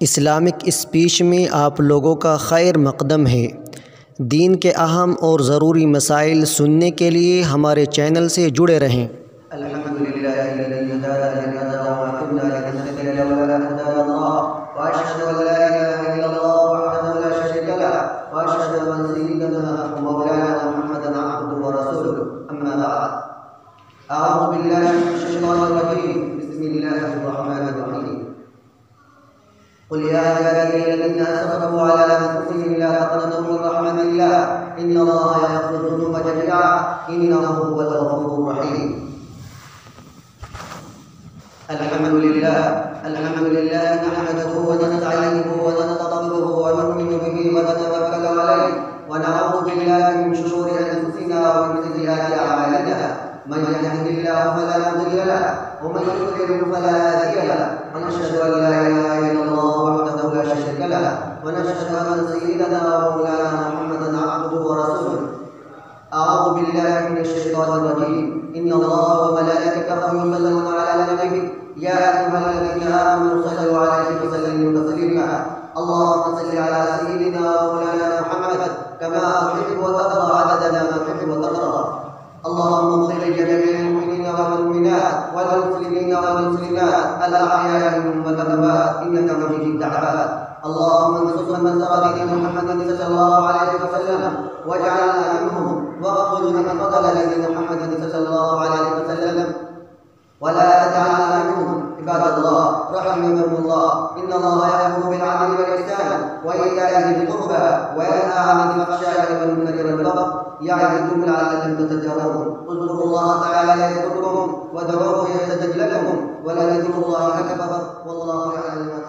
Islamic speech में आप लोगों का खैर मक़दम है। दीन के अहम और ज़रूरी मसाइल सुनने के लिए हमारे चैनल से जुड़े रहें। قل يا عبادي الذين أسرفوا على أنفسهم لا تقنطوا من رحمة الله إن الله يغفر الذنوب جميعا إنه هو الغفور الرحيم. الحمد لله نحمده ونستعينه ونستغفره ونؤمن به ونتوكل عليه ونعوذ بالله من شرور أنفسنا ومن سيئات أعمالنا. من يهده الله فلا مضل له ومن يضلل فلا هادي له ونشهد أن لا إله إلا الله وحده لا شريك له ونشهد أن سيدنا ومولانا محمدا عبده ورسوله. أعوذ بالله من الشيطان الرجيم. إن الله وملائكته يصلون على النبي يا أيها الذين آمنوا صلوا عليه وسلموا تسليما. اللهم صل على سيدنا ومولانا محمد كما تحب وترضى عدد ما تحب وترضى. اللهم اغفر لجميع المؤمنين والمؤمنات والمسلمين والمسلمات الأحياء منهم والأموات إنك مجيب الدعوات. اللهم انصر من سر دين محمد صلى الله عليه وسلم واجعلنا منهم واغفر لمن قتل دين محمد صلى الله عليه وسلم ولا تجعلنا منهم. عباد الله رحمكم الله إن الله يأمر بالعدل والإحسان وإيتاء ذي القربى وينهى عن الفحشاء والمنكر والبغي يعظكم لعلكم تذكرون. اذكروا الله تعالى يذكركم وادعوه يستجب لكم ولذكر الله أكبر والله يعلم.